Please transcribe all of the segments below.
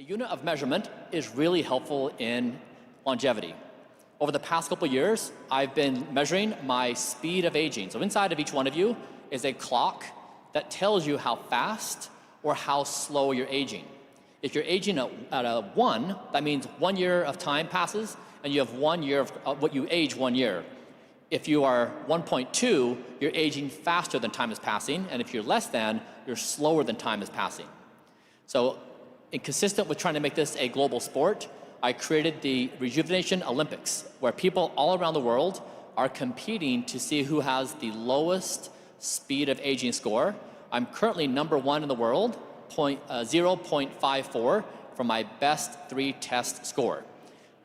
unit of measurement is really helpful in longevity. Over the past couple of years, I've been measuring my speed of aging. So inside of each one of you is a clock that tells you how fast or how slow you're aging. If you're aging at a 1, that means 1 year of time passes and you have 1 year of what you age 1 year. If you are 1.2, you're aging faster than time is passing, and if you're less than, you're slower than time is passing. So, consistent with trying to make this a global sport, I created the Rejuvenation Olympics, where people all around the world are competing to see who has the lowest speed of aging score. I'm currently number 1 in the world, 0.54 for my best 3 test score.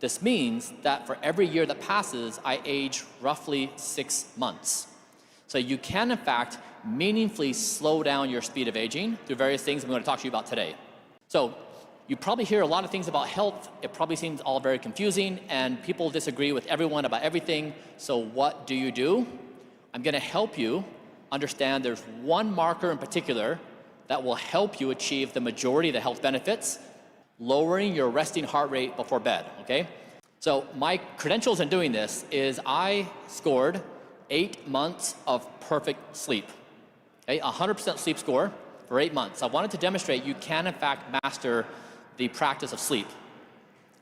This means that for every year that passes, I age roughly 6 months. So you can, in fact, meaningfully slow down your speed of aging through various things I'm going to talk to you about today. So you probably hear a lot of things about health. It probably seems all very confusing, and people disagree with everyone about everything. So what do? I'm going to help you understand there's one marker in particular that will help you achieve the majority of the health benefits, lowering your resting heart rate before bed, okay? So my credentials in doing this is I scored 8 months of perfect sleep, okay? 100% sleep score for 8 months. I wanted to demonstrate you can, in fact, master the practice of sleep.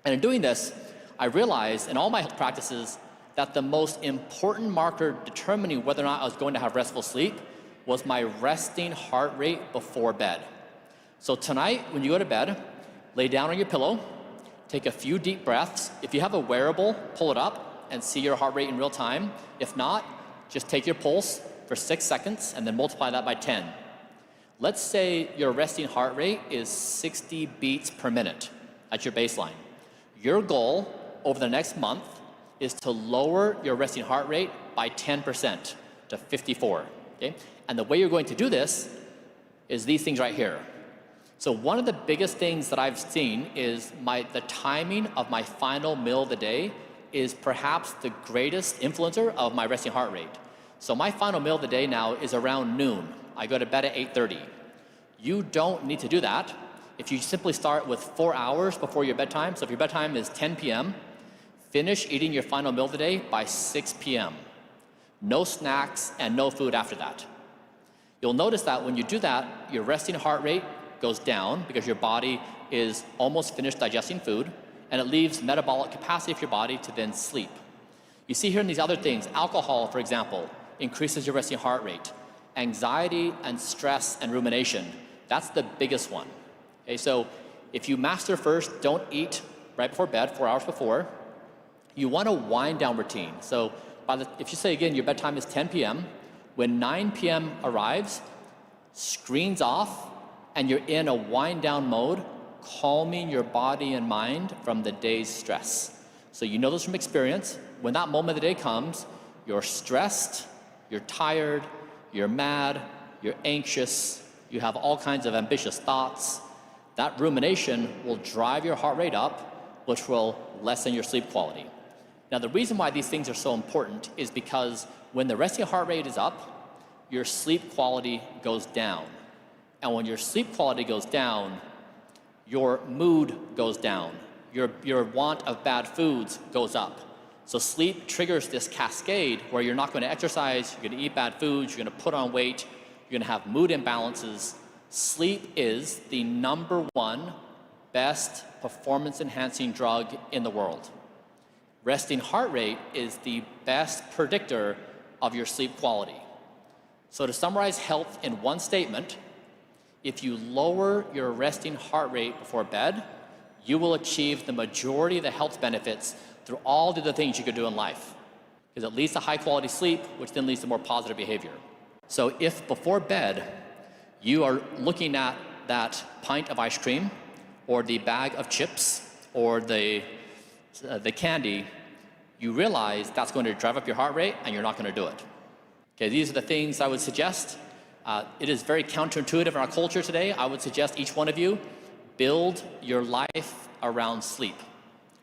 And in doing this, I realized in all my health practices that the most important marker determining whether or not I was going to have restful sleep was my resting heart rate before bed. So tonight, when you go to bed, lay down on your pillow, take a few deep breaths. If you have a wearable, pull it up and see your heart rate in real time. If not, just take your pulse for 6 seconds and then multiply that by 10. Let's say your resting heart rate is 60 beats per minute at your baseline. Your goal over the next month is to lower your resting heart rate by 10% to 54, okay? And the way you're going to do this is these things right here. So one of the biggest things that I've seen is the timing of my final meal of the day is perhaps the greatest influencer of my resting heart rate. So my final meal of the day now is around noon. I go to bed at 8:30. You don't need to do that if you simply start with 4 hours before your bedtime. So if your bedtime is 10 p.m., finish eating your final meal of the day by 6 p.m. No snacks and no food after that. You'll notice that when you do that, your resting heart rate goes down because your body is almost finished digesting food, and it leaves metabolic capacity for your body to then sleep. You see here in these other things, alcohol, for example, increases your resting heart rate. Anxiety and stress and rumination, that's the biggest one. Okay, so if you master first, don't eat right before bed, 4 hours before. You want a wind down routine. So if you say again, your bedtime is 10 p.m., when 9 p.m. arrives, screens off, and you're in a wind down mode, calming your body and mind from the day's stress. So you know this from experience. When that moment of the day comes, you're stressed, you're tired, you're mad, you're anxious, you have all kinds of ambitious thoughts. That rumination will drive your heart rate up, which will lessen your sleep quality. Now, the reason why these things are so important is because when the resting heart rate is up, your sleep quality goes down. And when your sleep quality goes down, your mood goes down. Your want of bad foods goes up. So sleep triggers this cascade where you're not going to exercise, you're going to eat bad foods, you're going to put on weight, you're going to have mood imbalances. Sleep is the #1 best performance-enhancing drug in the world. Resting heart rate is the best predictor of your sleep quality. So to summarize health in one statement, if you lower your resting heart rate before bed, you will achieve the majority of the health benefits through all the other things you could do in life. Because it leads to high quality sleep, which then leads to more positive behavior. So if before bed, you are looking at that pint of ice cream, or the bag of chips, or the candy, you realize that's going to drive up your heart rate and you're not going to do it. Okay, these are the things I would suggest. It is very counterintuitive in our culture today. I would suggest each one of you build your life around sleep.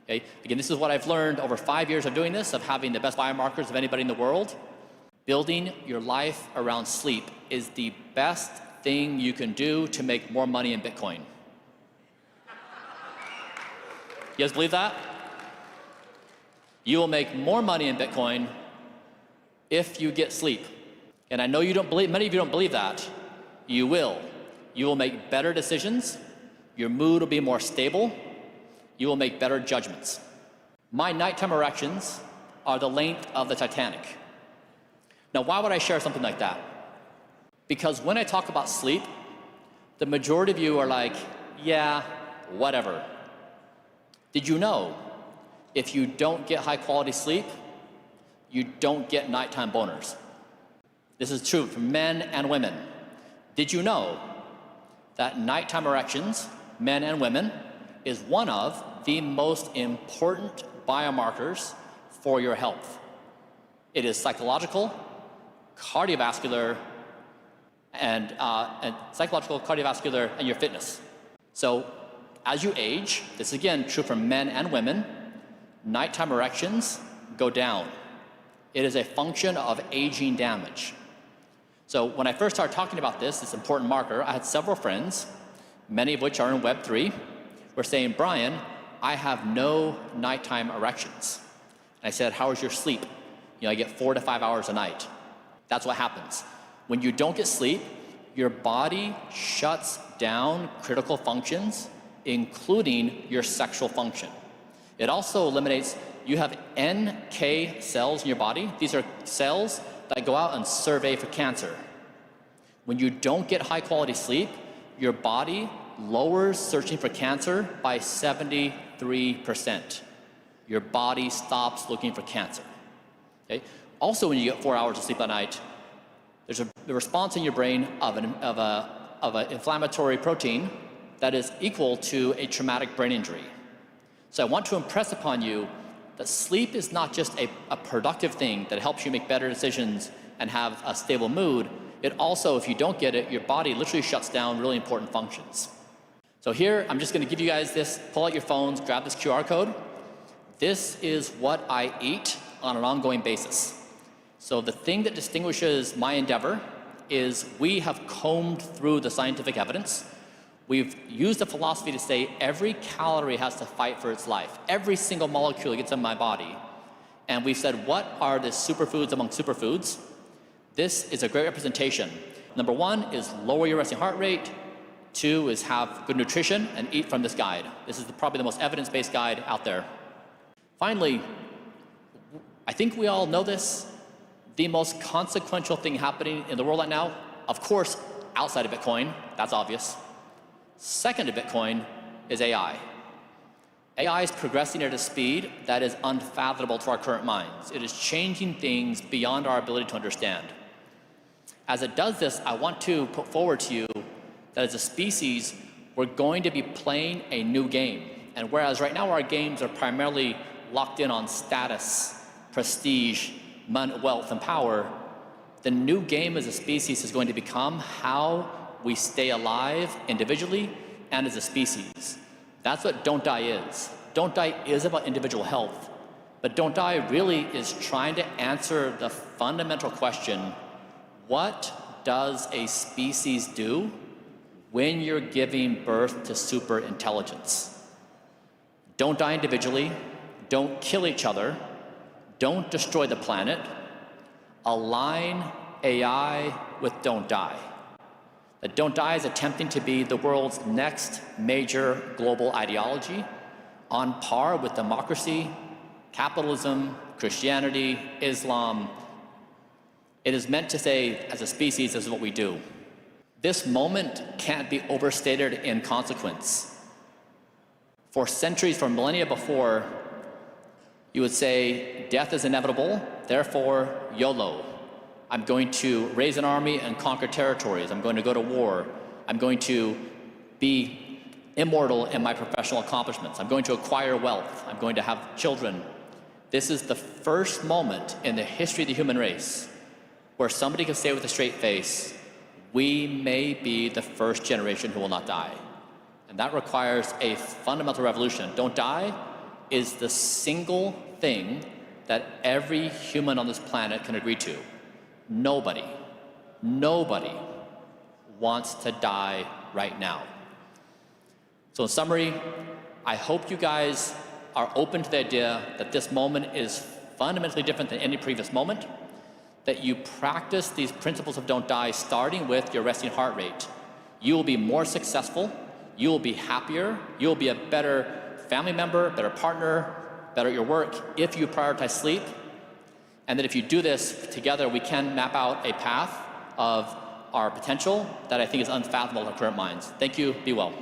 Okay? Again, this is what I've learned over 5 years of doing this, of having the best biomarkers of anybody in the world. Building your life around sleep is the best thing you can do to make more money in Bitcoin. You guys believe that? You will make more money in Bitcoin if you get sleep. And I know you don't believe, many of you don't believe that. You will. You will make better decisions. Your mood will be more stable. You will make better judgments. My nighttime erections are the length of the Titanic. Now, why would I share something like that? Because when I talk about sleep, the majority of you are like, yeah, whatever. Did you know if you don't get high quality sleep, you don't get nighttime boners? This is true for men and women. Did you know that nighttime erections, men and women, is one of the most important biomarkers for your health? It is psychological, cardiovascular, and your fitness. So as you age, this is again true for men and women, nighttime erections go down. It is a function of aging damage. So when I first started talking about this important marker, I had several friends, many of which are in Web3, were saying, Brian, I have no nighttime erections. And I said, how is your sleep? I get 4 to 5 hours a night. That's what happens. When you don't get sleep, your body shuts down critical functions, including your sexual function. It also eliminates, you have NK cells in your body. These are cells that go out and survey for cancer. When you don't get high quality sleep, your body lowers searching for cancer by 73%. Your body stops looking for cancer. Okay? Also, when you get 4 hours of sleep at night, there's a response in your brain of an inflammatory protein that is equal to a traumatic brain injury. So I want to impress upon you that sleep is not just a productive thing that helps you make better decisions and have a stable mood. It also, if you don't get it, your body literally shuts down really important functions. So here, I'm just going to give you guys this. Pull out your phones, grab this QR code. This is what I eat on an ongoing basis. So the thing that distinguishes my endeavor is we have combed through the scientific evidence. We've used a philosophy to say every calorie has to fight for its life. Every single molecule gets in my body. And we've said, what are the superfoods among superfoods? This is a great representation. Number 1 is lower your resting heart rate. 2 is have good nutrition and eat from this guide. This is probably the most evidence-based guide out there. Finally, I think we all know this. The most consequential thing happening in the world right now, of course, outside of Bitcoin, that's obvious. Second to Bitcoin is AI. AI is progressing at a speed that is unfathomable to our current minds. It is changing things beyond our ability to understand. As it does this, I want to put forward to you that as a species, we're going to be playing a new game. And whereas right now our games are primarily locked in on status, prestige, wealth, and power, the new game as a species is going to become how we stay alive individually and as a species. That's what Don't Die is. Don't Die is about individual health, but Don't Die really is trying to answer the fundamental question, what does a species do when you're giving birth to super intelligence? Don't die individually, don't kill each other, don't destroy the planet, align AI with Don't Die. That Don't Die is attempting to be the world's next major global ideology on par with democracy, capitalism, Christianity, Islam. It is meant to say, as a species, this is what we do. This moment can't be overstated in consequence. For centuries, for millennia before, you would say, death is inevitable, therefore, YOLO. I'm going to raise an army and conquer territories. I'm going to go to war. I'm going to be immortal in my professional accomplishments. I'm going to acquire wealth. I'm going to have children. This is the first moment in the history of the human race where somebody can say with a straight face, we may be the first generation who will not die. And that requires a fundamental revolution. Don't Die is the single thing that every human on this planet can agree to. Nobody wants to die right now. So in summary, I hope you guys are open to the idea that this moment is fundamentally different than any previous moment, that you practice these principles of don't die starting with your resting heart rate, you will be more successful, you will be happier, you will be a better family member, better partner, better at your work if you prioritize sleep. And that if you do this together, we can map out a path of our potential that I think is unfathomable in our current minds. Thank you. Be well.